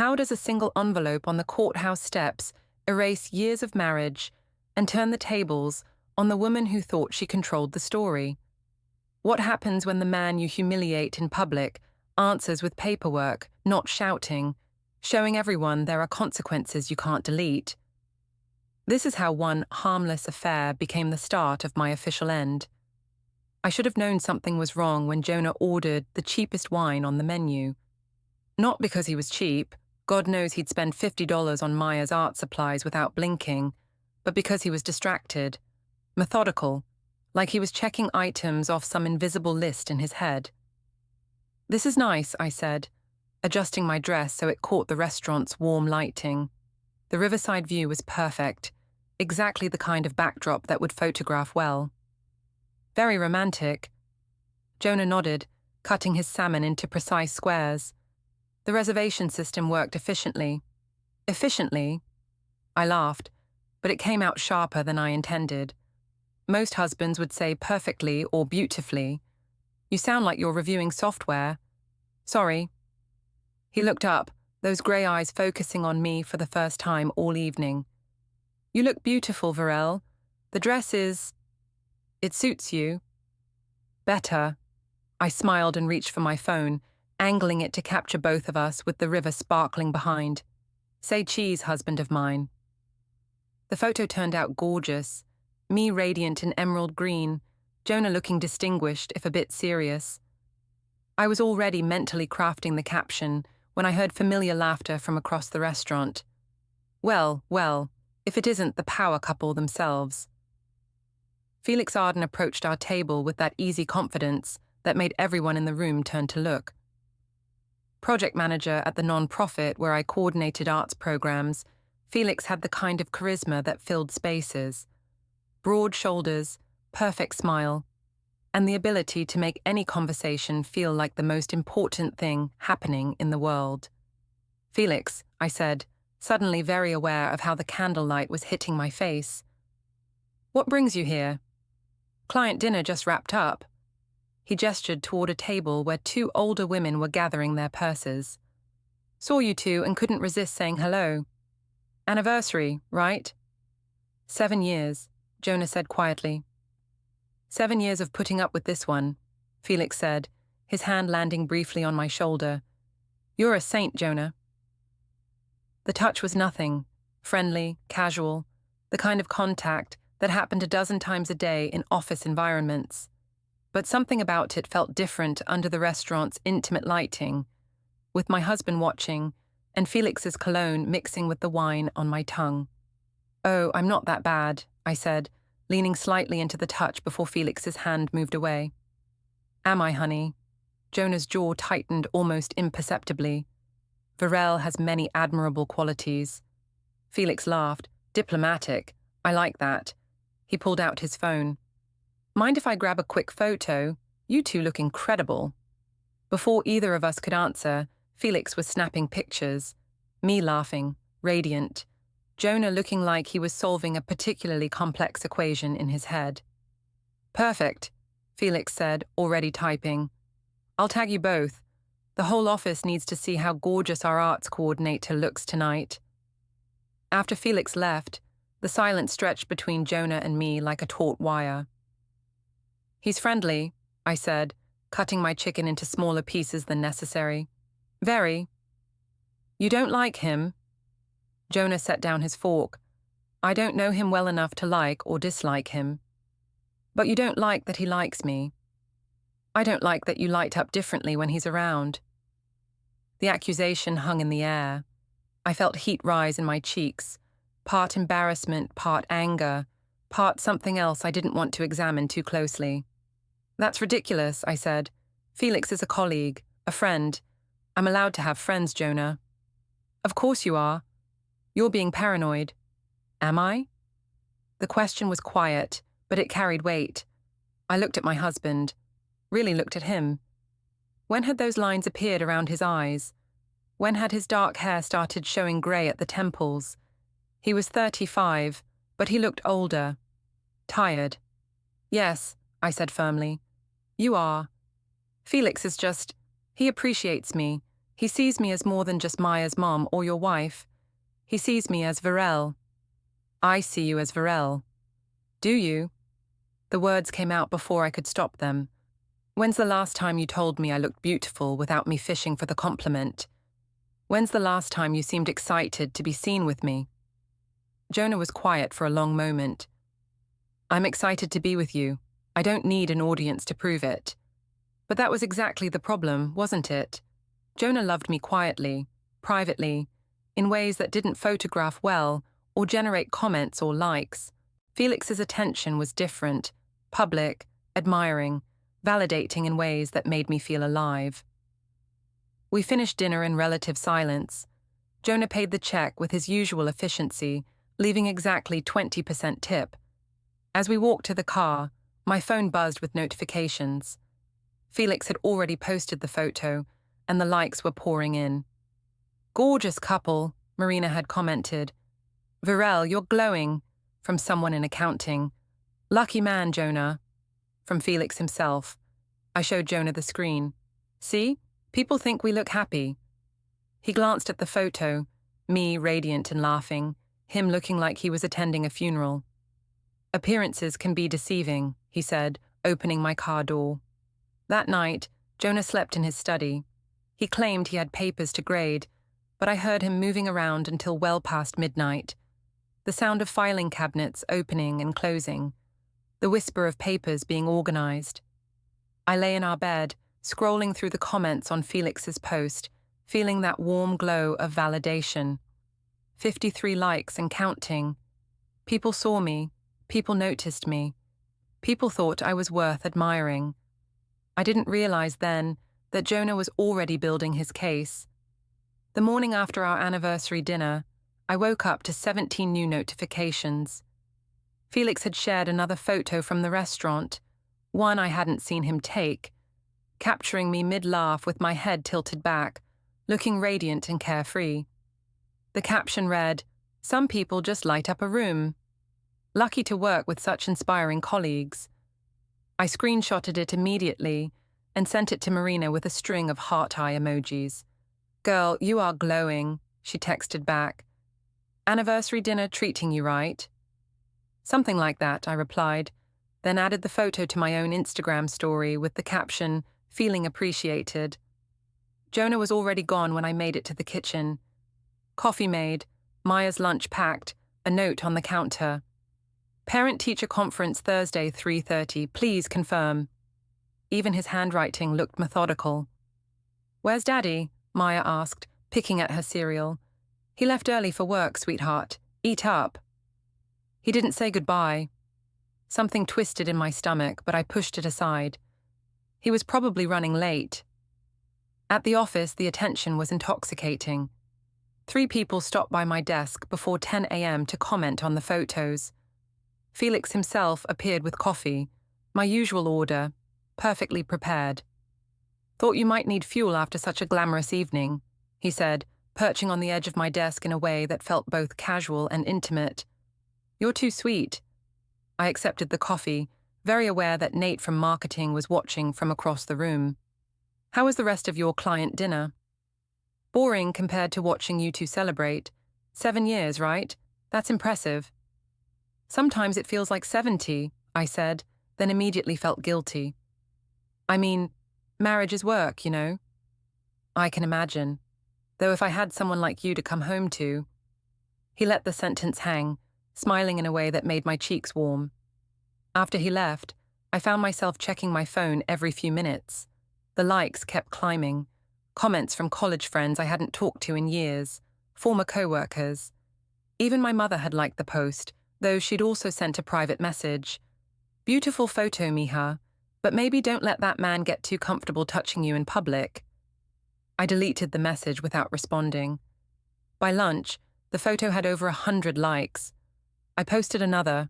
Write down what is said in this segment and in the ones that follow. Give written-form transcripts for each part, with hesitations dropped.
How does a single envelope on the courthouse steps erase years of marriage and turn the tables on the woman who thought she controlled the story? What happens when the man you humiliate in public answers with paperwork, not shouting, showing everyone there are consequences you can't delete? This is how one harmless affair became the start of my official end. I should have known something was wrong when Jonah ordered the cheapest wine on the menu. Not because he was cheap, God knows he'd spend $50 on Maya's art supplies without blinking, but because he was distracted, methodical, like he was checking items off some invisible list in his head. "This is nice," I said, adjusting my dress so it caught the restaurant's warm lighting. The riverside view was perfect, exactly the kind of backdrop that would photograph well. "Very romantic." Jonah nodded, cutting his salmon into precise squares. The reservation system worked efficiently. Efficiently? I laughed, but it came out sharper than I intended. Most husbands would say perfectly or beautifully. You sound like you're reviewing software. Sorry. He looked up, those grey eyes focusing on me for the first time all evening. "You look beautiful, Virelle. The dress is... it suits you." "Better." I smiled and reached for my phone, angling it to capture both of us with the river sparkling behind. "Say cheese, husband of mine." The photo turned out gorgeous, me radiant in emerald green, Jonah looking distinguished if a bit serious. I was already mentally crafting the caption when I heard familiar laughter from across the restaurant. Well, if it isn't the power couple themselves. Felix Arden approached our table with that easy confidence that made everyone in the room turn to look. Project manager at the non-profit where I coordinated arts programs, Felix had the kind of charisma that filled spaces. Broad shoulders, perfect smile, and the ability to make any conversation feel like the most important thing happening in the world. "Felix," I said, suddenly very aware of how the candlelight was hitting my face. "What brings you here?" "Client dinner just wrapped up." He gestured toward a table where two older women were gathering their purses. "Saw you two and couldn't resist saying hello. Anniversary, right?" 7 years, Jonah said quietly. 7 years of putting up with this one, Felix said, his hand landing briefly on my shoulder. "You're a saint, Jonah." The touch was nothing, friendly, casual, the kind of contact that happened a dozen times a day in office environments. But something about it felt different under the restaurant's intimate lighting, with my husband watching and Felix's cologne mixing with the wine on my tongue. "Oh, I'm not that bad," I said, leaning slightly into the touch before Felix's hand moved away. "Am I, honey?" Jonah's jaw tightened almost imperceptibly. "Virelle has many admirable qualities." Felix laughed. "Diplomatic. I like that." He pulled out his phone. "Mind if I grab a quick photo? You two look incredible." Before either of us could answer, Felix was snapping pictures, me laughing, radiant, Jonah looking like he was solving a particularly complex equation in his head. "Perfect," Felix said, already typing. "I'll tag you both. The whole office needs to see how gorgeous our arts coordinator looks tonight." After Felix left, the silence stretched between Jonah and me like a taut wire. "He's friendly," I said, cutting my chicken into smaller pieces than necessary. "Very." "You don't like him?" Jonah set down his fork. "I don't know him well enough to like or dislike him." "But you don't like that he likes me." "I don't like that you light up differently when he's around." The accusation hung in the air. I felt heat rise in my cheeks, part embarrassment, part anger, part something else I didn't want to examine too closely. "That's ridiculous," I said. "Felix is a colleague, a friend. I'm allowed to have friends, Jonah." "Of course you are. You're being paranoid." "Am I?" The question was quiet, but it carried weight. I looked at my husband, really looked at him. When had those lines appeared around his eyes? When had his dark hair started showing grey at the temples? He was 35, but he looked older. Tired. "Yes," I said firmly. "You are. Felix is just... he appreciates me. He sees me as more than just Maya's mom or your wife. He sees me as Virelle. I see you as Virelle. Do you? The words came out before I could stop them. When's the last time you told me I looked beautiful without me fishing for the compliment? When's the last time you seemed excited to be seen with me? Jonah was quiet for a long moment. I'm excited to be with you. I don't need an audience to prove it. But that was exactly the problem, wasn't it? Jonah loved me quietly, privately, in ways that didn't photograph well or generate comments or likes. Felix's attention was different, public, admiring, validating in ways that made me feel alive. We finished dinner in relative silence. Jonah paid the check with his usual efficiency, leaving exactly 20% tip. As we walked to the car, my phone buzzed with notifications. Felix had already posted the photo, and the likes were pouring in. Gorgeous couple, Marina had commented. Virelle, you're glowing, from someone in accounting. Lucky man, Jonah, from Felix himself. I showed Jonah the screen. See? People think we look happy. He glanced at the photo, me radiant and laughing, him looking like he was attending a funeral. Appearances can be deceiving, he said, opening my car door. That night, Jonah slept in his study. He claimed he had papers to grade, but I heard him moving around until well past midnight. The sound of filing cabinets opening and closing. The whisper of papers being organized. I lay in our bed, scrolling through the comments on Felix's post, feeling that warm glow of validation. 53 likes and counting. People saw me. People noticed me. People thought I was worth admiring. I didn't realize then that Jonah was already building his case. The morning after our anniversary dinner, I woke up to 17 new notifications. Felix had shared another photo from the restaurant, one I hadn't seen him take, capturing me mid-laugh with my head tilted back, looking radiant and carefree. The caption read, "Some people just light up a room. Lucky to work with such inspiring colleagues." I screenshotted it immediately and sent it to Marina with a string of heart-eye emojis. "Girl, you are glowing," she texted back. "Anniversary dinner treating you, right?" "Something like that," I replied, then added the photo to my own Instagram story with the caption, "Feeling appreciated." Jonah was already gone when I made it to the kitchen. Coffee made, Maya's lunch packed, a note on the counter. "Parent-teacher conference Thursday, 3:30, please confirm." Even his handwriting looked methodical. "Where's Daddy?" Maya asked, picking at her cereal. "He left early for work, sweetheart. Eat up." He didn't say goodbye. Something twisted in my stomach, but I pushed it aside. He was probably running late. At the office, the attention was intoxicating. 3 people stopped by my desk before 10 a.m. to comment on the photos. Felix himself appeared with coffee, my usual order, perfectly prepared. "Thought you might need fuel after such a glamorous evening," he said, perching on the edge of my desk in a way that felt both casual and intimate. "You're too sweet." I accepted the coffee, very aware that Nate from marketing was watching from across the room. "How was the rest of your client dinner?" "Boring compared to watching you two celebrate. 7 years, right? That's impressive." "Sometimes it feels like 70, I said, then immediately felt guilty. "I mean, marriage is work, you know." "I can imagine. Though if I had someone like you to come home to..." He let the sentence hang, smiling in a way that made my cheeks warm. After he left, I found myself checking my phone every few minutes. The likes kept climbing. Comments from college friends I hadn't talked to in years, former coworkers. Even my mother had liked the post, though she'd also sent a private message. "Beautiful photo, Mija, but maybe don't let that man get too comfortable touching you in public." I deleted the message without responding. By lunch, the photo had over 100 likes. I posted another,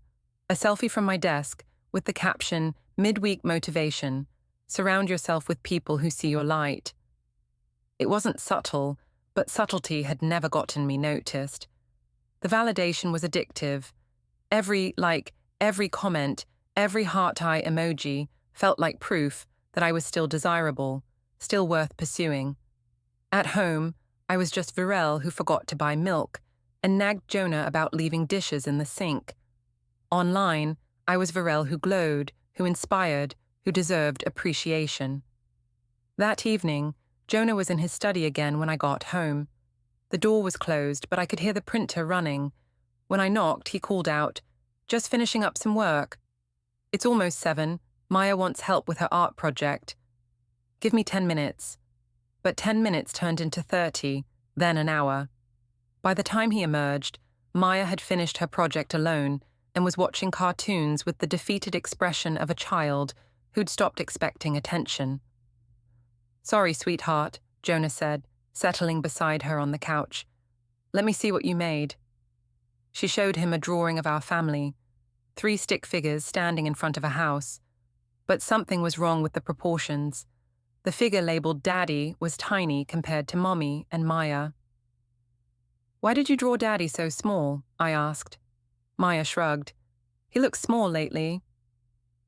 a selfie from my desk, with the caption, "Midweek motivation. Surround yourself with people who see your light." It wasn't subtle, but subtlety had never gotten me noticed. The validation was addictive. Every like, every comment, every heart-eye emoji felt like proof that I was still desirable, still worth pursuing. At home, I was just Virelle who forgot to buy milk and nagged Jonah about leaving dishes in the sink. Online, I was Virelle who glowed, who inspired, who deserved appreciation. That evening, Jonah was in his study again when I got home. The door was closed, but I could hear the printer running. When I knocked, he called out, "Just finishing up some work." "It's almost 7. Maya wants help with her art project." "Give me 10 minutes. But 10 minutes turned into 30, then an hour. By the time he emerged, Maya had finished her project alone and was watching cartoons with the defeated expression of a child who'd stopped expecting attention. "Sorry, sweetheart," Jonah said, settling beside her on the couch. "Let me see what you made." She showed him a drawing of our family, 3 stick figures standing in front of a house. But something was wrong with the proportions. The figure labeled Daddy was tiny compared to Mommy and Maya. "Why did you draw Daddy so small?" I asked. Maya shrugged. "He looks small lately."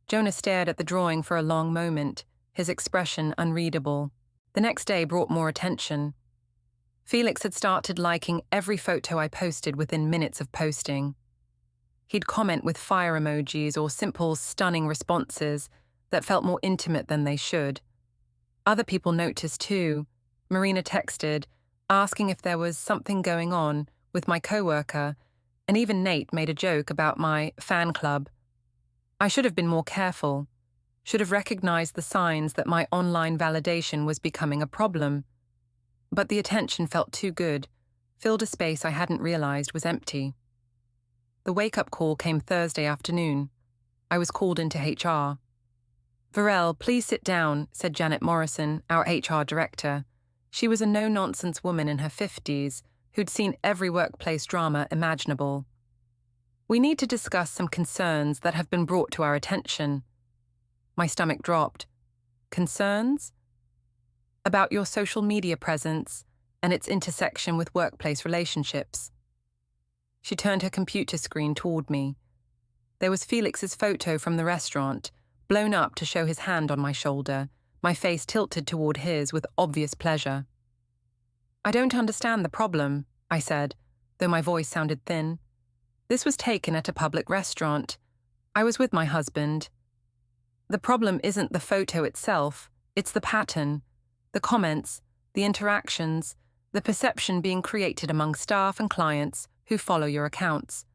Jonah stared at the drawing for a long moment, his expression unreadable. The next day brought more attention. Felix had started liking every photo I posted within minutes of posting. He'd comment with fire emojis or simple, stunning responses that felt more intimate than they should. Other people noticed too. Marina texted, asking if there was something going on with my coworker, and even Nate made a joke about my fan club. I should have been more careful, should have recognized the signs that my online validation was becoming a problem. But the attention felt too good, filled a space I hadn't realized was empty. The wake-up call came Thursday afternoon. I was called into HR. "Virelle, please sit down," said Janet Morrison, our HR director. She was a no-nonsense woman in her 50s who'd seen every workplace drama imaginable. "We need to discuss some concerns that have been brought to our attention." My stomach dropped. "Concerns?" "About your social media presence and its intersection with workplace relationships." She turned her computer screen toward me. There was Felix's photo from the restaurant, blown up to show his hand on my shoulder, my face tilted toward his with obvious pleasure. "I don't understand the problem," I said, though my voice sounded thin. "This was taken at a public restaurant. I was with my husband. The problem isn't the photo itself, it's the pattern, the comments, the interactions, the perception being created among staff and clients who follow your accounts."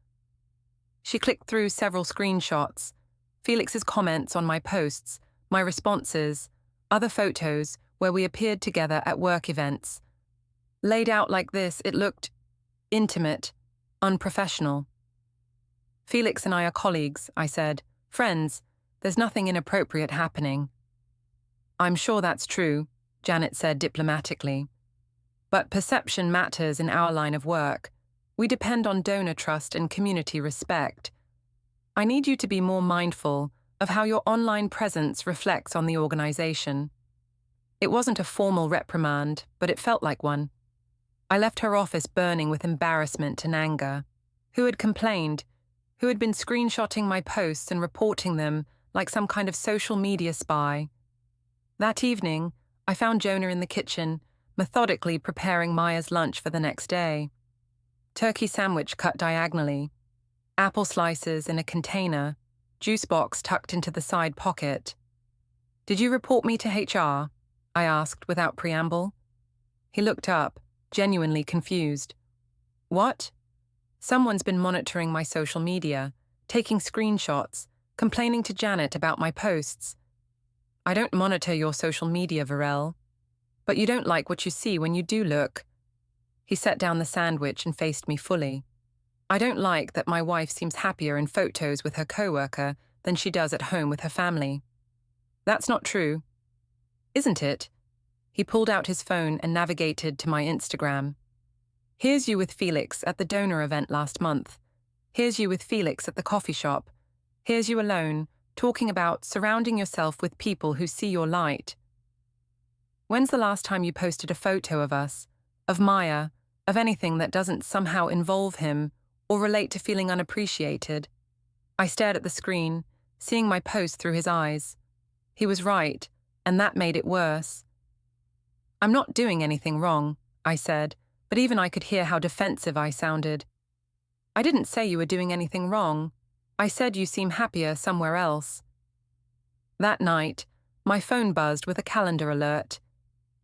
She clicked through several screenshots, Felix's comments on my posts, my responses, other photos where we appeared together at work events. Laid out like this, it looked intimate, unprofessional. "Felix and I are colleagues," I said. "Friends. There's nothing inappropriate happening." "I'm sure that's true," Janet said diplomatically. "But perception matters in our line of work. We depend on donor trust and community respect. I need you to be more mindful of how your online presence reflects on the organization." It wasn't a formal reprimand, but it felt like one. I left her office burning with embarrassment and anger. Who had complained? Who had been screenshotting my posts and reporting them like some kind of social media spy? That evening, I found Jonah in the kitchen, methodically preparing Maya's lunch for the next day. Turkey sandwich cut diagonally, apple slices in a container, juice box tucked into the side pocket. "Did you report me to HR?" I asked without preamble. He looked up, genuinely confused. "What?" "Someone's been monitoring my social media, taking screenshots, complaining to Janet about my posts." "I don't monitor your social media, Virelle. But you don't like what you see when you do look." He set down the sandwich and faced me fully. "I don't like that my wife seems happier in photos with her coworker than she does at home with her family." "That's not true." "Isn't it?" He pulled out his phone and navigated to my Instagram. "Here's you with Felix at the donor event last month. Here's you with Felix at the coffee shop. Here's you alone, talking about surrounding yourself with people who see your light. When's the last time you posted a photo of us, of Maya, of anything that doesn't somehow involve him or relate to feeling unappreciated?" I stared at the screen, seeing my post through his eyes. He was right, and that made it worse. I'm not doing anything wrong, I said, but even I could hear how defensive I sounded. I didn't say you were doing anything wrong. I said you seem happier somewhere else. That night, my phone buzzed with a calendar alert.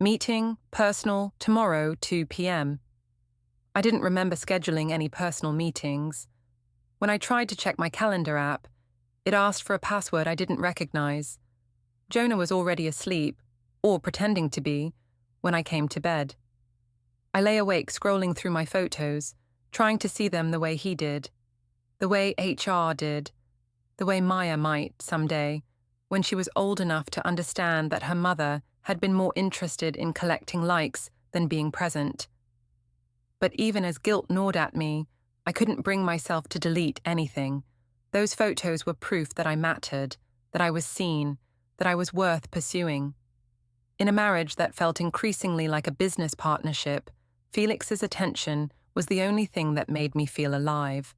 Meeting, personal, tomorrow, 2 p.m. I didn't remember scheduling any personal meetings. When I tried to check my calendar app, it asked for a password I didn't recognize. Jonah was already asleep, or pretending to be, when I came to bed. I lay awake scrolling through my photos, trying to see them the way he did, the way HR did, the way Maya might someday, when she was old enough to understand that her mother had been more interested in collecting likes than being present. But even as guilt gnawed at me, I couldn't bring myself to delete anything. Those photos were proof that I mattered, that I was seen, that I was worth pursuing. In a marriage that felt increasingly like a business partnership, Felix's attention was the only thing that made me feel alive.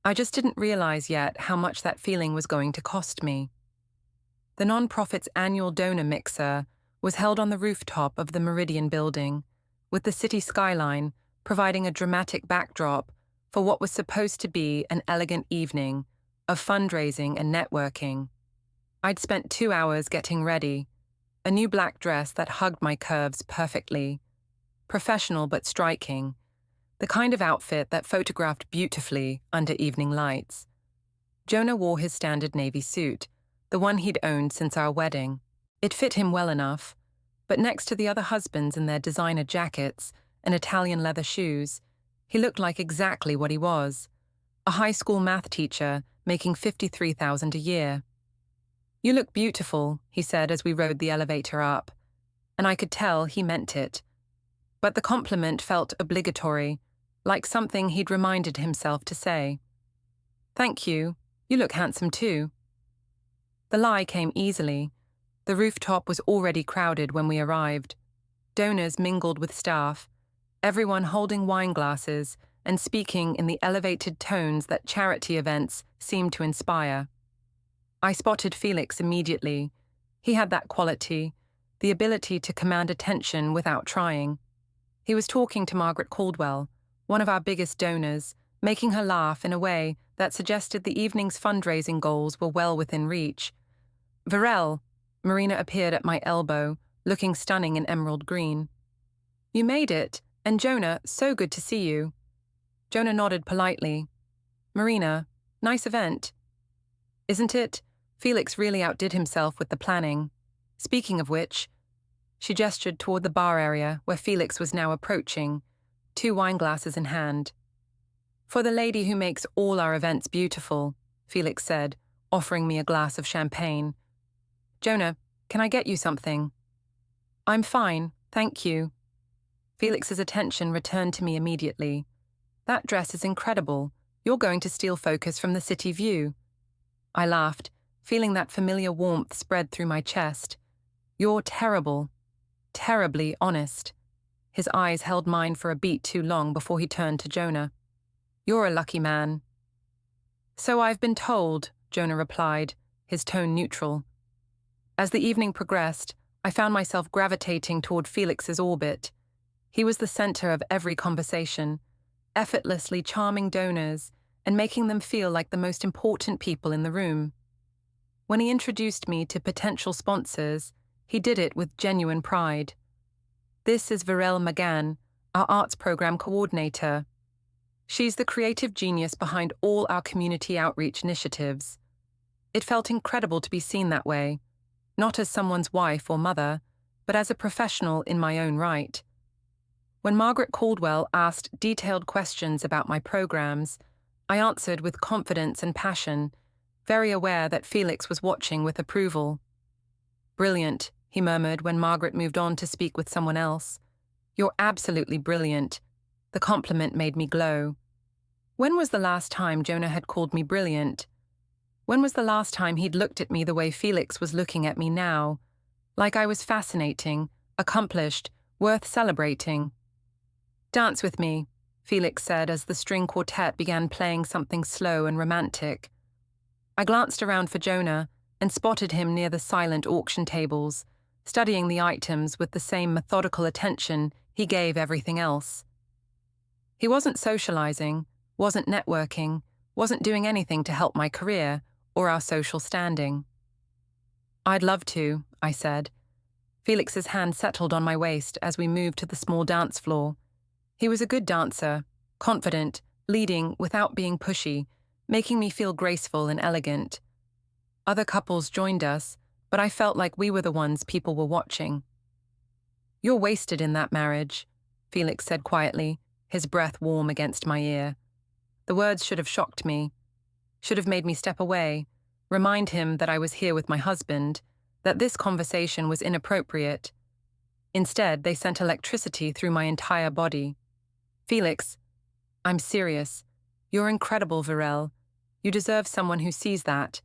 I just didn't realize yet how much that feeling was going to cost me. The nonprofit's annual donor mixer was held on the rooftop of the Meridian building, with the city skyline providing a dramatic backdrop for what was supposed to be an elegant evening of fundraising and networking. I'd spent 2 hours getting ready, a new black dress that hugged my curves perfectly, professional but striking, the kind of outfit that photographed beautifully under evening lights. Jonah wore his standard navy suit, the one he'd owned since our wedding. It fit him well enough, but next to the other husbands in their designer jackets and Italian leather shoes, he looked like exactly what he was, a high school math teacher making $53,000 a year. "You look beautiful," he said as we rode the elevator up, and I could tell he meant it. But the compliment felt obligatory, like something he'd reminded himself to say. "Thank you. You look handsome too." The lie came easily. The rooftop was already crowded when we arrived. Donors mingled with staff, everyone holding wine glasses and speaking in the elevated tones that charity events seem to inspire. I spotted Felix immediately. He had that quality, the ability to command attention without trying. He was talking to Margaret Caldwell, one of our biggest donors, making her laugh in a way that suggested the evening's fundraising goals were well within reach. "Virelle," Marina appeared at my elbow, looking stunning in emerald green. "You made it, and Jonah, so good to see you." Jonah nodded politely. "Marina, nice event." "Isn't it? Felix really outdid himself with the planning. Speaking of which," she gestured toward the bar area where Felix was now approaching, 2 wine glasses in hand. "For the lady who makes all our events beautiful," Felix said, offering me a glass of champagne. "Jonah, can I get you something?" "I'm fine, thank you." Felix's attention returned to me immediately. "That dress is incredible. You're going to steal focus from the city view." I laughed, feeling that familiar warmth spread through my chest. "You're terrible. Terribly honest." His eyes held mine for a beat too long before he turned to Jonah. "You're a lucky man." "So I've been told," Jonah replied, his tone neutral. As the evening progressed, I found myself gravitating toward Felix's orbit. He was the center of every conversation, effortlessly charming donors and making them feel like the most important people in the room. When he introduced me to potential sponsors, he did it with genuine pride. "This is Virelle McGann, our arts program coordinator. She's the creative genius behind all our community outreach initiatives." It felt incredible to be seen that way, not as someone's wife or mother, but as a professional in my own right. When Margaret Caldwell asked detailed questions about my programs, I answered with confidence and passion, very aware that Felix was watching with approval. "Brilliant," he murmured when Margaret moved on to speak with someone else. "You're absolutely brilliant." The compliment made me glow. When was the last time Jonah had called me brilliant? When was the last time he'd looked at me the way Felix was looking at me now? Like I was fascinating, accomplished, worth celebrating. "Dance with me," Felix said as the string quartet began playing something slow and romantic. I glanced around for Jonah and spotted him near the silent auction tables, studying the items with the same methodical attention he gave everything else. He wasn't socializing, wasn't networking, wasn't doing anything to help my career or our social standing. "I'd love to," I said. Felix's hand settled on my waist as we moved to the small dance floor. He was a good dancer, confident, leading without being pushy, making me feel graceful and elegant. Other couples joined us, but I felt like we were the ones people were watching. "You're wasted in that marriage," Felix said quietly, his breath warm against my ear. The words should have shocked me, should have made me step away, remind him that I was here with my husband, that this conversation was inappropriate. Instead, they sent electricity through my entire body. "Felix, I'm serious. You're incredible, Virelle. You deserve someone who sees that."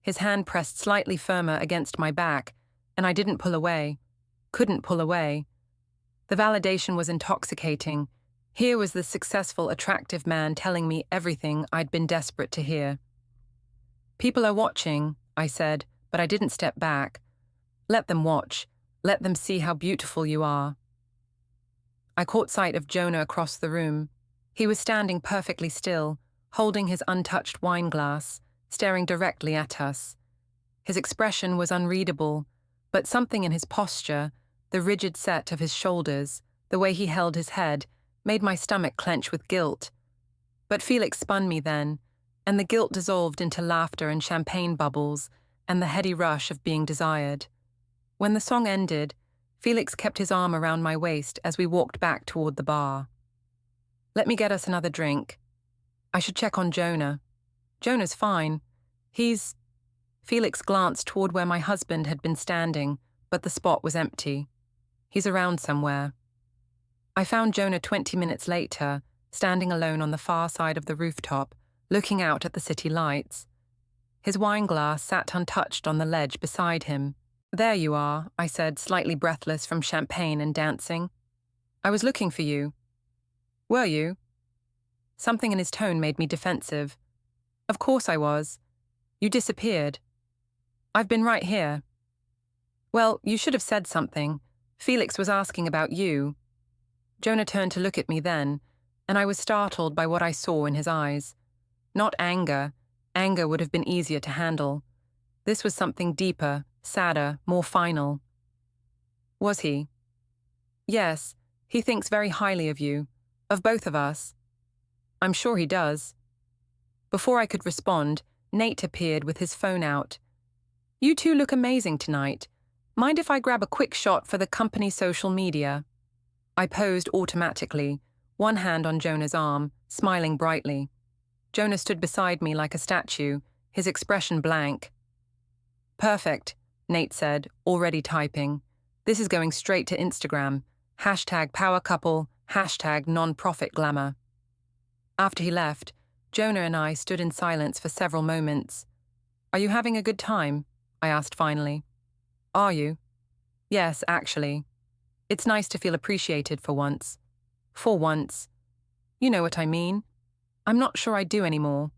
His hand pressed slightly firmer against my back, and I didn't pull away. Couldn't pull away. The validation was intoxicating. Here was the successful, attractive man telling me everything I'd been desperate to hear. "People are watching," I said, but I didn't step back. "Let them watch. Let them see how beautiful you are." I caught sight of Jonah across the room. He was standing perfectly still, holding his untouched wine glass, staring directly at us. His expression was unreadable, but something in his posture, the rigid set of his shoulders, the way he held his head, made my stomach clench with guilt. But Felix spun me then, and the guilt dissolved into laughter and champagne bubbles and the heady rush of being desired. When the song ended, Felix kept his arm around my waist as we walked back toward the bar. "Let me get us another drink. I should check on Jonah." "Jonah's fine. He's—" Felix glanced toward where my husband had been standing, but the spot was empty. "He's around somewhere." I found Jonah 20 minutes later, standing alone on the far side of the rooftop, looking out at the city lights. His wine glass sat untouched on the ledge beside him. "There you are," I said, slightly breathless from champagne and dancing. "I was looking for you." "Were you?" Something in his tone made me defensive. "Of course I was. You disappeared." "I've been right here." "Well, you should have said something. Felix was asking about you." Jonah turned to look at me then, and I was startled by what I saw in his eyes. Not anger. Anger would have been easier to handle. This was something deeper, sadder, more final. "Was he?" "Yes, he thinks very highly of you, of both of us." "I'm sure he does." Before I could respond, Nate appeared with his phone out. "You two look amazing tonight. Mind if I grab a quick shot for the company social media?" I posed automatically, one hand on Jonah's arm, smiling brightly. Jonah stood beside me like a statue, his expression blank. "Perfect," Nate said, already typing. "This is going straight to Instagram. #PowerCouple, #non-profit glamour." After he left, Jonah and I stood in silence for several moments. "Are you having a good time?" I asked finally. "Are you?" "Yes, actually. It's nice to feel appreciated for once." "For once." "You know what I mean. I'm not sure I do anymore."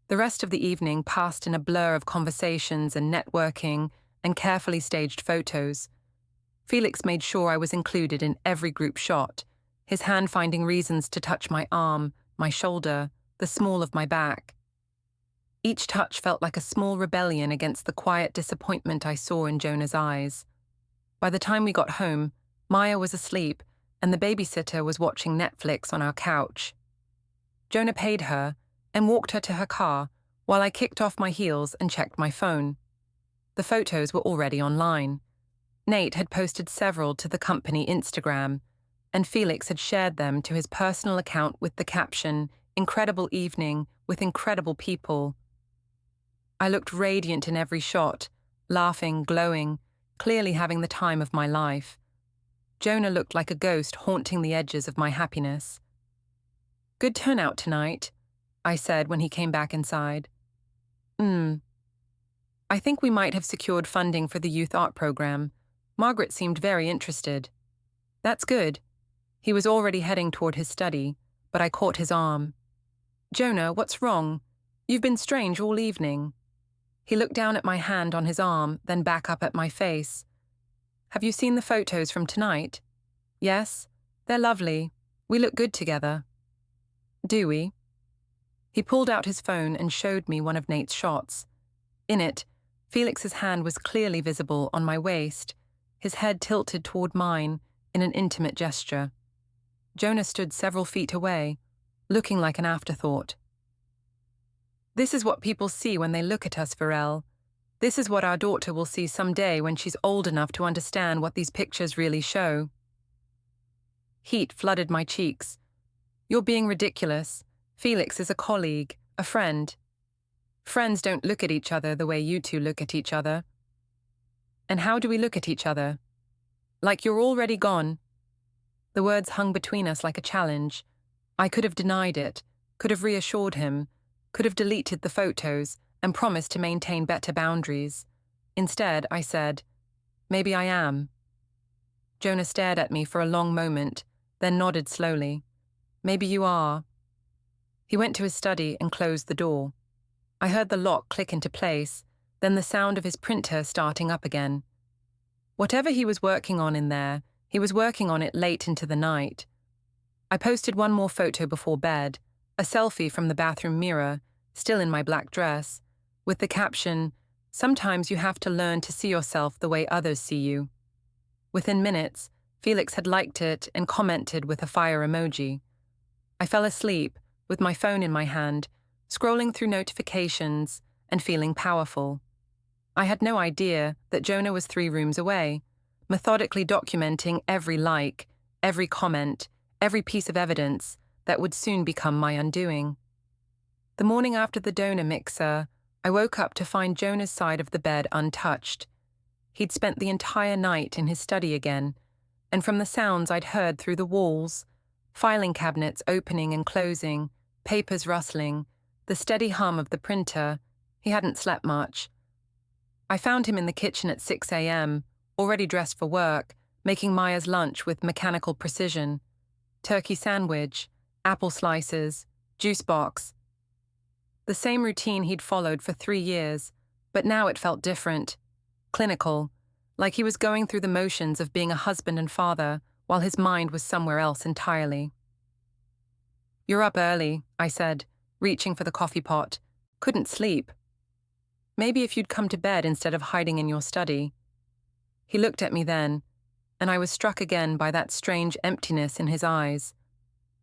The rest of the evening passed in a blur of conversations and networking and carefully staged photos. Felix made sure I was included in every group shot, his hand finding reasons to touch my arm, my shoulder, the small of my back. Each touch felt like a small rebellion against the quiet disappointment I saw in Jonah's eyes. By the time we got home, Maya was asleep and the babysitter was watching Netflix on our couch. Jonah paid her and walked her to her car while I kicked off my heels and checked my phone. The photos were already online. Nate had posted several to the company Instagram, and Felix had shared them to his personal account with the caption, "Incredible evening with incredible people." I looked radiant in every shot, laughing, glowing, clearly having the time of my life. Jonah looked like a ghost haunting the edges of my happiness. "Good turnout tonight," I said when he came back inside. I think we might have secured funding for the youth art program. Margaret seemed very interested." "That's good." He was already heading toward his study, but I caught his arm. "Jonah, what's wrong? You've been strange all evening." He looked down at my hand on his arm, then back up at my face. Have you seen the photos from tonight? Yes? They're lovely. We look good together. Do we? He pulled out his phone and showed me one of Nate's shots. In it, Felix's hand was clearly visible on my waist, his head tilted toward mine in an intimate gesture. Jonah stood several feet away, looking like an afterthought. This is what people see when they look at us, Virelle. This is what our daughter will see someday when she's old enough to understand what these pictures really show. Heat flooded my cheeks. You're being ridiculous. Felix is a colleague, a friend. Friends don't look at each other the way you two look at each other. And how do we look at each other? Like you're already gone. The words hung between us like a challenge. I could have denied it, could have reassured him, could have deleted the photos and promised to maintain better boundaries. Instead, I said, maybe I am. Jonah stared at me for a long moment, then nodded slowly. Maybe you are. He went to his study and closed the door. I heard the lock click into place, then the sound of his printer starting up again. Whatever he was working on in there, he was working on it late into the night. I posted one more photo before bed, a selfie from the bathroom mirror, still in my black dress, with the caption, "Sometimes you have to learn to see yourself the way others see you." Within minutes, Felix had liked it and commented with a fire emoji. I fell asleep, with my phone in my hand, scrolling through notifications and feeling powerful. I had no idea that Jonah was 3 rooms away, methodically documenting every like, every comment, every piece of evidence that would soon become my undoing. The morning after the donor mixer, I woke up to find Jonah's side of the bed untouched. He'd spent the entire night in his study again, and from the sounds I'd heard through the walls, filing cabinets opening and closing, papers rustling, the steady hum of the printer, he hadn't slept much. I found him in the kitchen at 6 a.m., already dressed for work, making Maya's lunch with mechanical precision. Turkey sandwich, apple slices, juice box. The same routine he'd followed for 3 years, but now it felt different, clinical, like he was going through the motions of being a husband and father while his mind was somewhere else entirely. "You're up early," I said, reaching for the coffee pot. "Couldn't sleep. Maybe if you'd come to bed instead of hiding in your study." He looked at me then, and I was struck again by that strange emptiness in his eyes.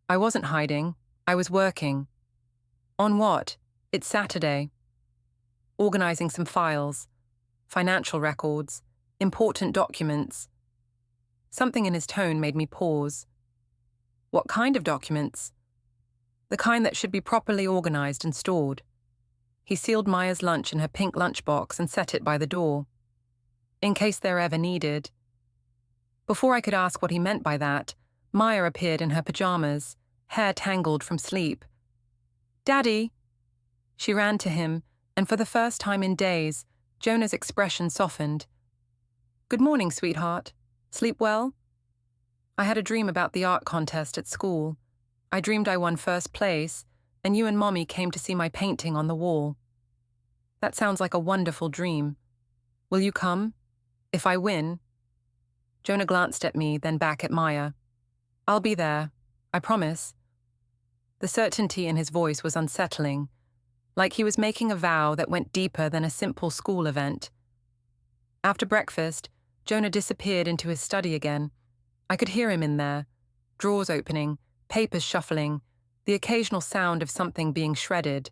I wasn't hiding, I was working. On what? It's Saturday. Organizing some files, financial records, important documents. Something in his tone made me pause. What kind of documents? The kind that should be properly organized and stored. He sealed Maya's lunch in her pink lunchbox and set it by the door. In case they're ever needed. Before I could ask what he meant by that, Maya appeared in her pajamas, hair tangled from sleep. "Daddy!" She ran to him, and for the first time in days, Jonah's expression softened. "Good morning, sweetheart. Sleep well?" I had a dream about the art contest at school. I dreamed I won first place, and you and Mommy came to see my painting on the wall. That sounds like a wonderful dream. Will you come? If I win? Jonah glanced at me, then back at Maya. "I'll be there. I promise." The certainty in his voice was unsettling, like he was making a vow that went deeper than a simple school event. After breakfast, Jonah disappeared into his study again. I could hear him in there, drawers opening, papers shuffling, the occasional sound of something being shredded.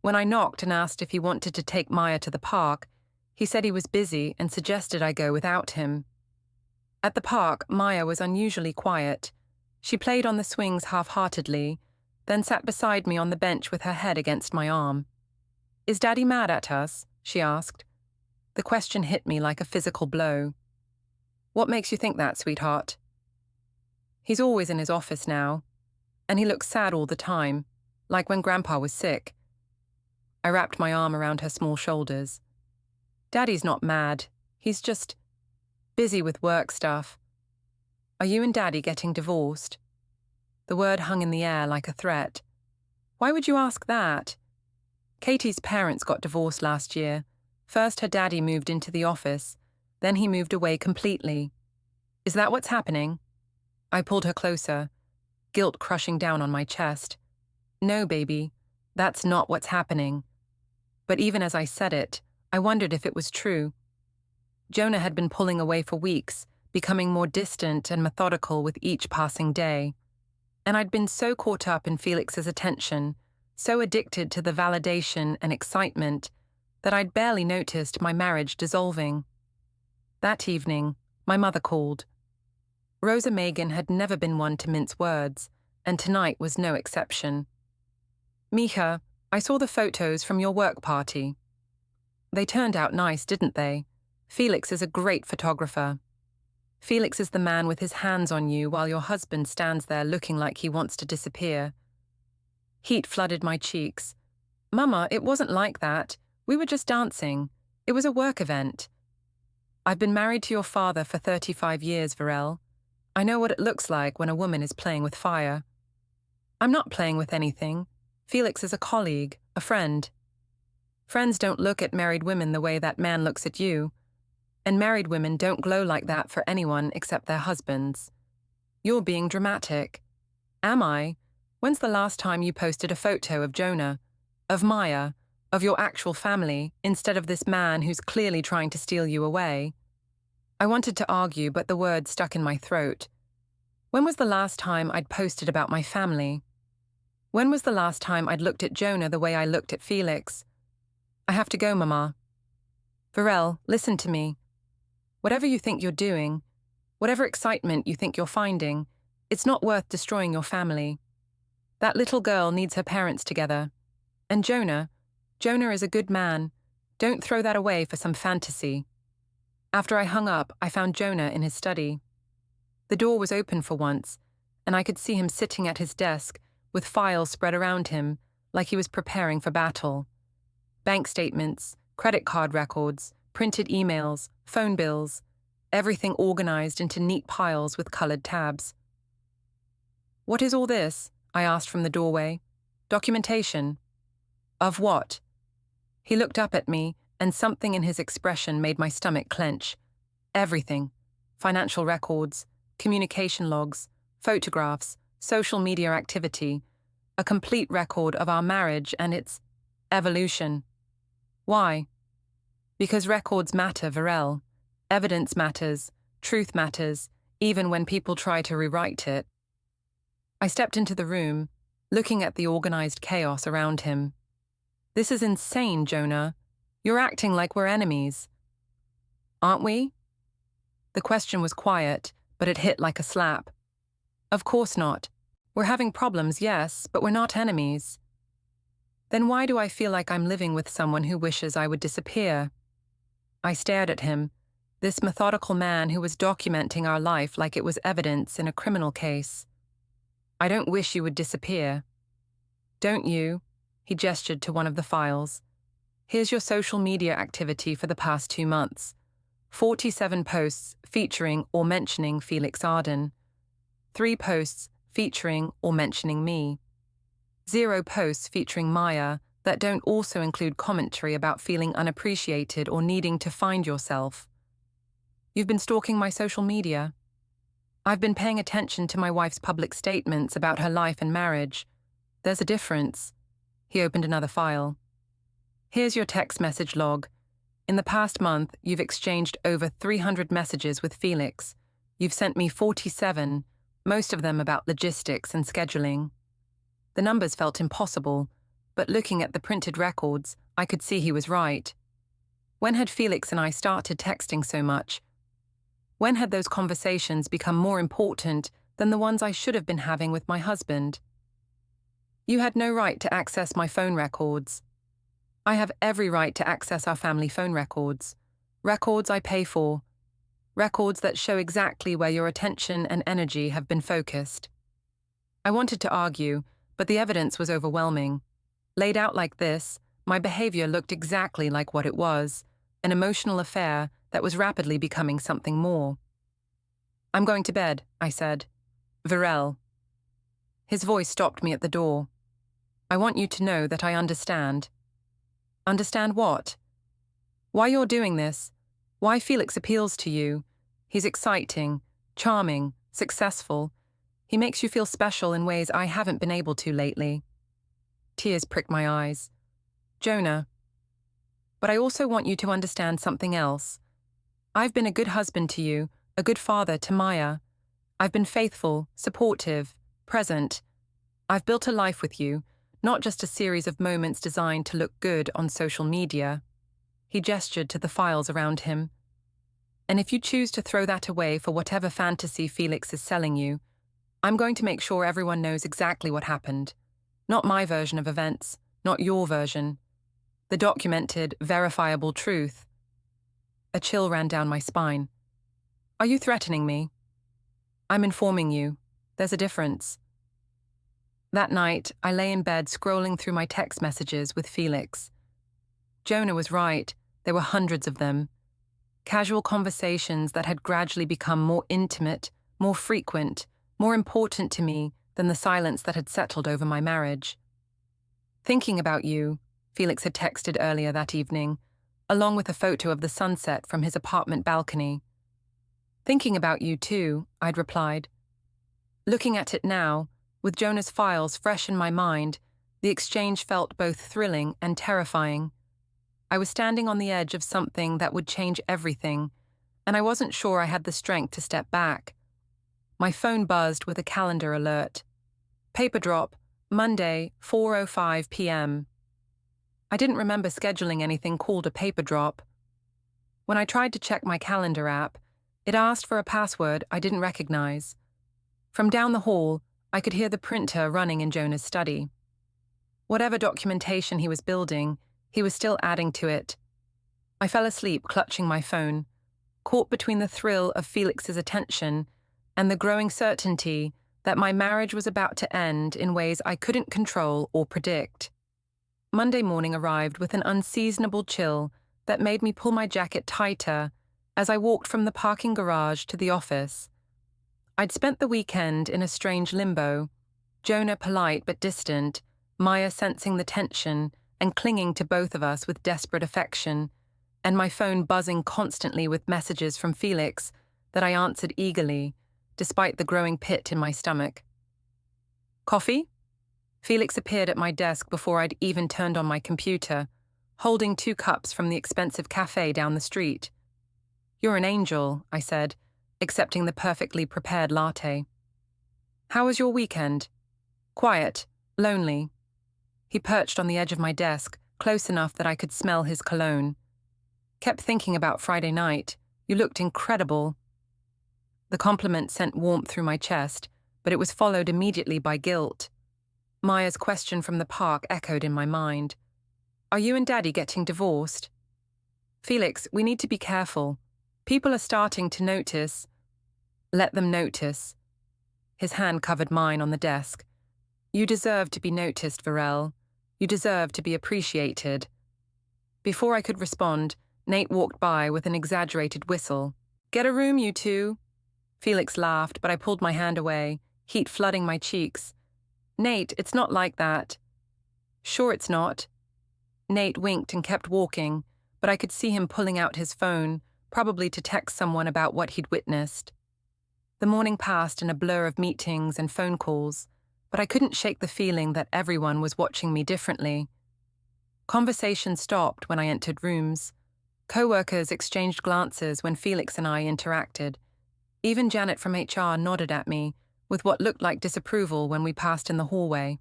When I knocked and asked if he wanted to take Maya to the park, he said he was busy and suggested I go without him. At the park, Maya was unusually quiet. She played on the swings half-heartedly, then sat beside me on the bench with her head against my arm. "Is Daddy mad at us?" she asked. The question hit me like a physical blow. "What makes you think that, sweetheart?" "He's always in his office now, and he looks sad all the time, like when Grandpa was sick." I wrapped my arm around her small shoulders. "Daddy's not mad. He's just busy with work stuff. Are you and Daddy getting divorced?" The word hung in the air like a threat. "Why would you ask that?" Katie's parents got divorced last year. First her daddy moved into the office, then he moved away completely. Is that what's happening? I pulled her closer, guilt crushing down on my chest. No, baby, that's not what's happening. But even as I said it, I wondered if it was true. Jonah had been pulling away for weeks, becoming more distant and methodical with each passing day. And I'd been so caught up in Felix's attention, so addicted to the validation and excitement, that I'd barely noticed my marriage dissolving. That evening, my mother called. Rosa Megan had never been one to mince words, and tonight was no exception. Mija, I saw the photos from your work party. They turned out nice, didn't they? Felix is a great photographer. Felix is the man with his hands on you while your husband stands there looking like he wants to disappear. Heat flooded my cheeks. Mama, it wasn't like that. We were just dancing. It was a work event. I've been married to your father for 35 years, Virelle. I know what it looks like when a woman is playing with fire. I'm not playing with anything. Felix is a colleague, a friend. Friends don't look at married women the way that man looks at you. And married women don't glow like that for anyone except their husbands. You're being dramatic. Am I? When's the last time you posted a photo of Jonah, of Maya, of your actual family, instead of this man who's clearly trying to steal you away? I wanted to argue, but the words stuck in my throat. When was the last time I'd posted about my family? When was the last time I'd looked at Jonah the way I looked at Felix? I have to go, Mama. Virelle, listen to me. Whatever you think you're doing, whatever excitement you think you're finding, it's not worth destroying your family. That little girl needs her parents together. And Jonah is a good man. Don't throw that away for some fantasy. After I hung up, I found Jonah in his study. The door was open for once, and I could see him sitting at his desk with files spread around him like he was preparing for battle. Bank statements, credit card records, printed emails, phone bills, everything organized into neat piles with colored tabs. What is all this? I asked from the doorway. Documentation. Of what? He looked up at me, and something in his expression made my stomach clench. Everything. Financial records, communication logs, photographs, social media activity, a complete record of our marriage and its evolution. Why? Because records matter, Virelle. Evidence matters, truth matters, even when people try to rewrite it. I stepped into the room, looking at the organized chaos around him. This is insane, Jonah. You're acting like we're enemies. Aren't we? The question was quiet, but it hit like a slap. Of course not. We're having problems, yes, but we're not enemies. Then why do I feel like I'm living with someone who wishes I would disappear? I stared at him, this methodical man who was documenting our life like it was evidence in a criminal case. I don't wish you would disappear. Don't you? He gestured to one of the files. Here's your social media activity for the past 2 months. 47 posts featuring or mentioning Felix Arden. 3 posts featuring or mentioning me. 0 posts featuring Maya that don't also include commentary about feeling unappreciated or needing to find yourself. You've been stalking my social media. I've been paying attention to my wife's public statements about her life and marriage. There's a difference. He opened another file. Here's your text message log. In the past month, you've exchanged over 300 messages with Felix. You've sent me 47, most of them about logistics and scheduling. The numbers felt impossible, but looking at the printed records, I could see he was right. When had Felix and I started texting so much? When had those conversations become more important than the ones I should have been having with my husband? You had no right to access my phone records. I have every right to access our family phone records. Records I pay for. Records that show exactly where your attention and energy have been focused. I wanted to argue, but the evidence was overwhelming. Laid out like this, my behavior looked exactly like what it was, an emotional affair that was rapidly becoming something more. I'm going to bed, I said. Virelle. His voice stopped me at the door. I want you to know that I understand. Understand what? Why you're doing this? Why Felix appeals to you? He's exciting, charming, successful. He makes you feel special in ways I haven't been able to lately. Tears prick my eyes. Jonah. But I also want you to understand something else. I've been a good husband to you, a good father to Maya. I've been faithful, supportive, present. I've built a life with you, not just a series of moments designed to look good on social media. He gestured to the files around him. And if you choose to throw that away for whatever fantasy Felix is selling you, I'm going to make sure everyone knows exactly what happened. Not my version of events, not your version. The documented, verifiable truth. A chill ran down my spine. Are you threatening me? I'm informing you. There's a difference. That night, I lay in bed scrolling through my text messages with Felix. Jonah was right. There were hundreds of them. Casual conversations that had gradually become more intimate, more frequent, more important to me than the silence that had settled over my marriage. Thinking about you, Felix had texted earlier that evening, along with a photo of the sunset from his apartment balcony. Thinking about you too, I'd replied. Looking at it now, with Jonah's files fresh in my mind, the exchange felt both thrilling and terrifying. I was standing on the edge of something that would change everything, and I wasn't sure I had the strength to step back. My phone buzzed with a calendar alert. Paper drop, Monday, 4:05 p.m. I didn't remember scheduling anything called a paper drop. When I tried to check my calendar app, it asked for a password I didn't recognize. From down the hall, I could hear the printer running in Jonah's study. Whatever documentation he was building, he was still adding to it. I fell asleep clutching my phone, caught between the thrill of Felix's attention and the growing certainty that my marriage was about to end in ways I couldn't control or predict. Monday morning arrived with an unseasonable chill that made me pull my jacket tighter as I walked from the parking garage to the office. I'd spent the weekend in a strange limbo, Jonah polite but distant, Maya sensing the tension and clinging to both of us with desperate affection, and my phone buzzing constantly with messages from Felix that I answered eagerly, despite the growing pit in my stomach. Coffee? Felix appeared at my desk before I'd even turned on my computer, holding 2 cups from the expensive cafe down the street. You're an angel, I said, accepting the perfectly prepared latte. How was your weekend? Quiet, lonely. He perched on the edge of my desk, close enough that I could smell his cologne. Kept thinking about Friday night. You looked incredible. The compliment sent warmth through my chest, but it was followed immediately by guilt. Maya's question from the park echoed in my mind. Are you and Daddy getting divorced? Felix, we need to be careful. People are starting to notice. Let them notice. His hand covered mine on the desk. You deserve to be noticed, Virelle. You deserve to be appreciated. Before I could respond, Nate walked by with an exaggerated whistle. Get a room, you two. Felix laughed, but I pulled my hand away, heat flooding my cheeks. Nate, it's not like that. Sure it's not. Nate winked and kept walking, but I could see him pulling out his phone, probably to text someone about what he'd witnessed. The morning passed in a blur of meetings and phone calls, but I couldn't shake the feeling that everyone was watching me differently. Conversation stopped when I entered rooms. Coworkers exchanged glances when Felix and I interacted. Even Janet from HR nodded at me, with what looked like disapproval when we passed in the hallway.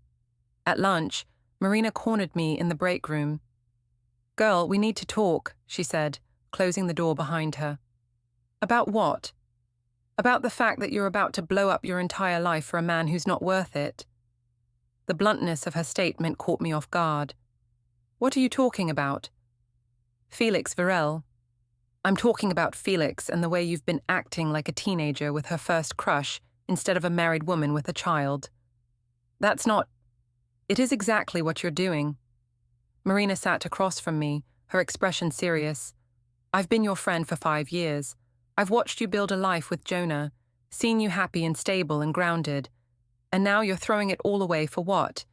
At lunch, Marina cornered me in the break room. Girl, we need to talk, she said, closing the door behind her. About what? About the fact that you're about to blow up your entire life for a man who's not worth it. The bluntness of her statement caught me off guard. What are you talking about? Felix, Virelle. I'm talking about Felix and the way you've been acting like a teenager with her first crush instead of a married woman with a child. That's not... It is exactly what you're doing. Marina sat across from me, her expression serious. I've been your friend for 5 years. I've watched you build a life with Jonah, seen you happy and stable and grounded. And now you're throwing it all away for what?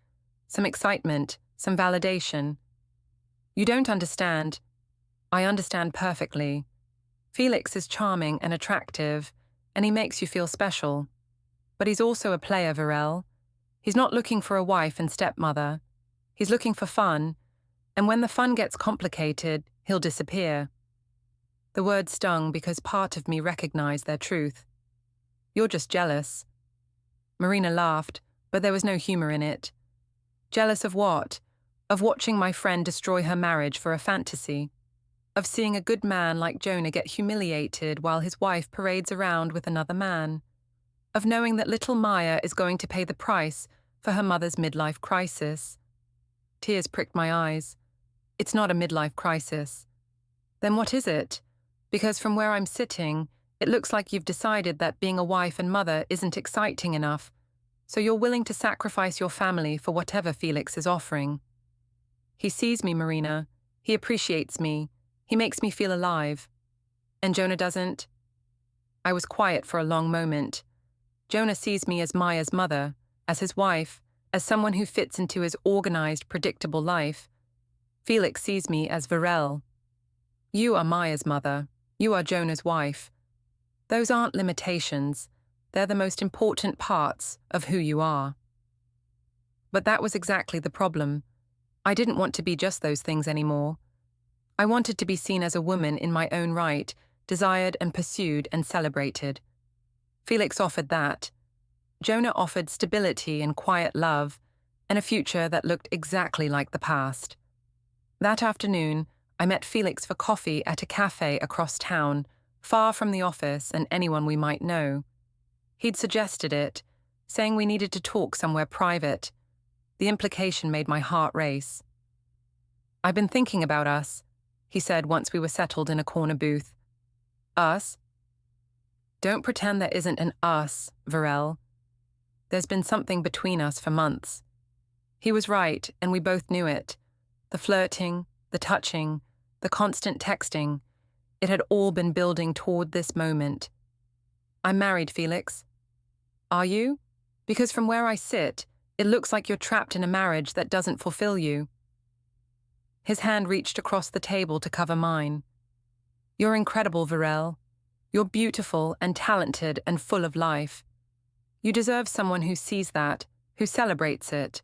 Some excitement, some validation. You don't understand. I understand perfectly. Felix is charming and attractive, and he makes you feel special. But he's also a player, Virelle. He's not looking for a wife and stepmother. He's looking for fun, and when the fun gets complicated, he'll disappear. The words stung because part of me recognized their truth. You're just jealous. Marina laughed, but there was no humor in it. Jealous of what? Of watching my friend destroy her marriage for a fantasy. Of seeing a good man like Jonah get humiliated while his wife parades around with another man. Of knowing that little Maya is going to pay the price for her mother's midlife crisis. Tears pricked my eyes. It's not a midlife crisis. Then what is it? Because from where I'm sitting, it looks like you've decided that being a wife and mother isn't exciting enough, so you're willing to sacrifice your family for whatever Felix is offering. He sees me, Marina. He appreciates me. He makes me feel alive. And Jonah doesn't? I was quiet for a long moment. Jonah sees me as Maya's mother, as his wife, as someone who fits into his organized, predictable life. Felix sees me as Virelle. You are Maya's mother. You are Jonah's wife. Those aren't limitations. They're the most important parts of who you are. But that was exactly the problem. I didn't want to be just those things anymore. I wanted to be seen as a woman in my own right, desired and pursued and celebrated. Felix offered that. Jonah offered stability and quiet love, and a future that looked exactly like the past. That afternoon, I met Felix for coffee at a cafe across town, far from the office and anyone we might know. He'd suggested it, saying we needed to talk somewhere private. The implication made my heart race. I've been thinking about us, he said once we were settled in a corner booth. Us? Don't pretend there isn't an us, Virelle. There's been something between us for months. He was right, and we both knew it. The flirting, the touching, the constant texting, it had all been building toward this moment. I'm married, Felix. Are you? Because from where I sit, it looks like you're trapped in a marriage that doesn't fulfill you. His hand reached across the table to cover mine. You're incredible, Virelle. You're beautiful and talented and full of life. You deserve someone who sees that, who celebrates it.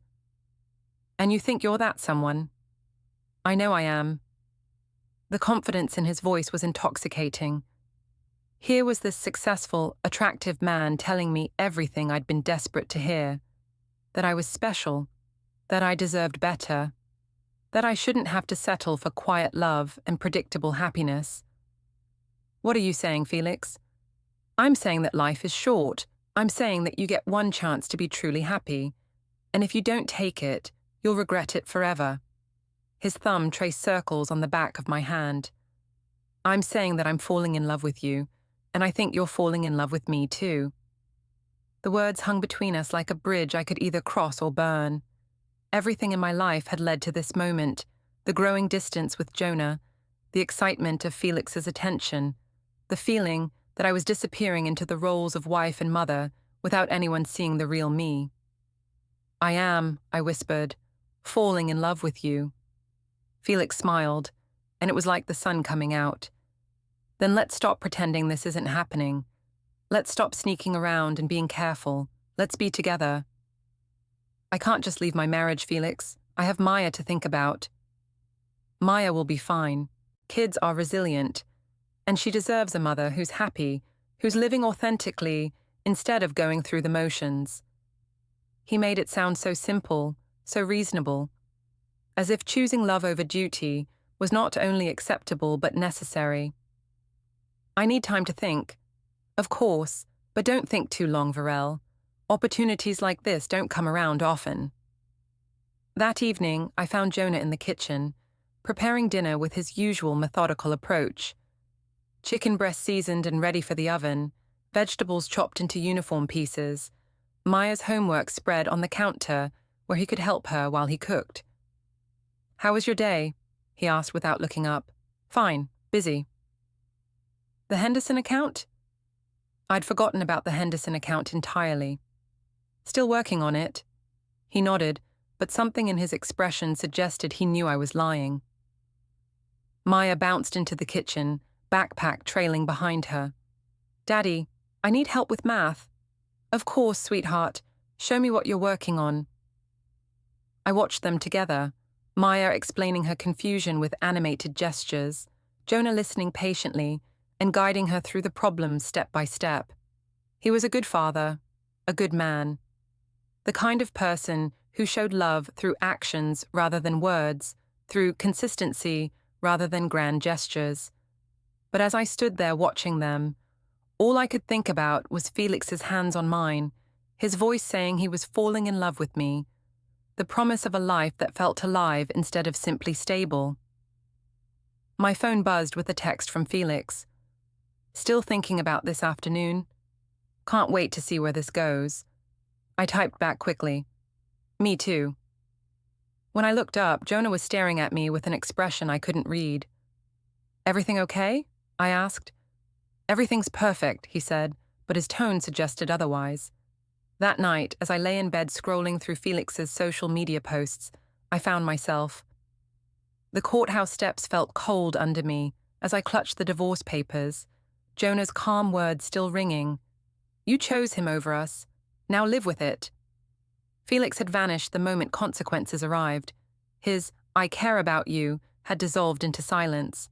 And you think you're that someone? I know I am. The confidence in his voice was intoxicating. Here was this successful, attractive man telling me everything I'd been desperate to hear. That I was special, that I deserved better, that I shouldn't have to settle for quiet love and predictable happiness. What are you saying, Felix? I'm saying that life is short. I'm saying that you get one chance to be truly happy, and if you don't take it, you'll regret it forever. His thumb traced circles on the back of my hand. I'm saying that I'm falling in love with you, and I think you're falling in love with me too. The words hung between us like a bridge I could either cross or burn. Everything in my life had led to this moment, the growing distance with Jonah, the excitement of Felix's attention, the feeling that I was disappearing into the roles of wife and mother without anyone seeing the real me. I am, I whispered, falling in love with you. Felix smiled, and it was like the sun coming out. Then let's stop pretending this isn't happening. Let's stop sneaking around and being careful. Let's be together. I can't just leave my marriage, Felix. I have Maya to think about. Maya will be fine. Kids are resilient. And she deserves a mother who's happy, who's living authentically instead of going through the motions. He made it sound so simple, so reasonable, as if choosing love over duty was not only acceptable but necessary. I need time to think. Of course, but don't think too long, Virelle. Opportunities like this don't come around often. That evening, I found Jonah in the kitchen, preparing dinner with his usual methodical approach. Chicken breast seasoned and ready for the oven, vegetables chopped into uniform pieces, Maya's homework spread on the counter where he could help her while he cooked. How was your day? He asked without looking up. Fine, busy. The Henderson account? I'd forgotten about the Henderson account entirely. Still working on it. He nodded, but something in his expression suggested he knew I was lying. Maya bounced into the kitchen, backpack trailing behind her. "Daddy, I need help with math." "Of course, sweetheart. Show me what you're working on." I watched them together, Maya explaining her confusion with animated gestures, Jonah listening patiently and guiding her through the problems step by step. He was a good father, a good man, the kind of person who showed love through actions rather than words, through consistency rather than grand gestures. But as I stood there watching them, all I could think about was Felix's hands on mine, his voice saying he was falling in love with me, the promise of a life that felt alive instead of simply stable. My phone buzzed with a text from Felix. "Still thinking about this afternoon? Can't wait to see where this goes." I typed back quickly. "Me too." When I looked up, Jonah was staring at me with an expression I couldn't read. "Everything okay?" I asked. "Everything's perfect," he said, but his tone suggested otherwise. That night, as I lay in bed scrolling through Felix's social media posts, I found myself. The courthouse steps felt cold under me as I clutched the divorce papers, Jonah's calm words still ringing. "You chose him over us. Now live with it." Felix had vanished the moment consequences arrived. His "I care about you" had dissolved into silence.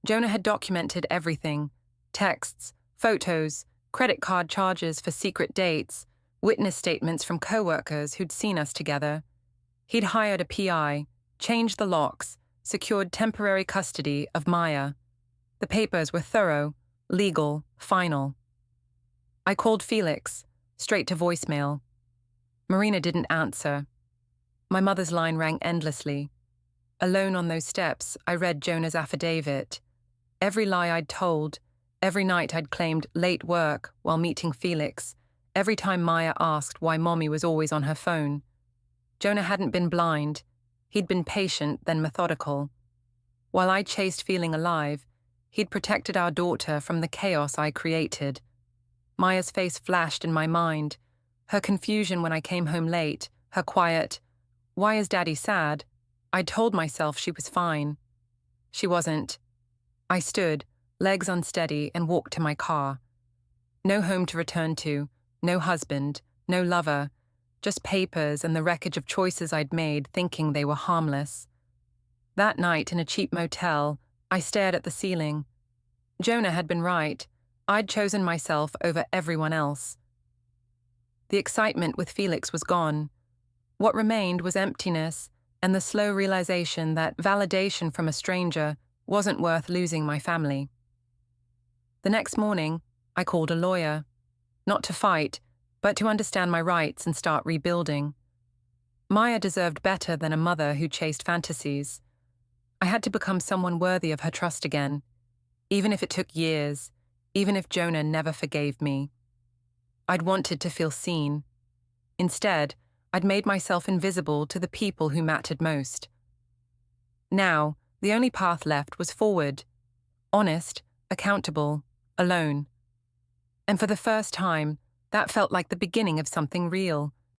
Jonah had documented everything: texts, photos, credit card charges for secret dates, witness statements from coworkers who'd seen us together. He'd hired a PI, changed the locks, secured temporary custody of Maya. The papers were thorough, legal, final. I called Felix, straight to voicemail. Marina didn't answer. My mother's line rang endlessly. Alone on those steps, I read Jonah's affidavit. Every lie I'd told, every night I'd claimed late work while meeting Felix, every time Maya asked why Mommy was always on her phone. Jonah hadn't been blind. He'd been patient, then methodical. While I chased feeling alive, he'd protected our daughter from the chaos I created. Maya's face flashed in my mind, her confusion when I came home late, her quiet, "Why is Daddy sad?" I told myself she was fine. She wasn't. I stood, legs unsteady, and walked to my car. No home to return to, no husband, no lover, just papers and the wreckage of choices I'd made thinking they were harmless. That night in a cheap motel, I stared at the ceiling. Jonah had been right. I'd chosen myself over everyone else. The excitement with Felix was gone. What remained was emptiness and the slow realization that validation from a stranger wasn't worth losing my family. The next morning, I called a lawyer. Not to fight, but to understand my rights and start rebuilding. Maya deserved better than a mother who chased fantasies. I had to become someone worthy of her trust again, even if it took years, even if Jonah never forgave me. I'd wanted to feel seen. Instead, I'd made myself invisible to the people who mattered most. Now, the only path left was forward. Honest, accountable, alone. And for the first time, that felt like the beginning of something real.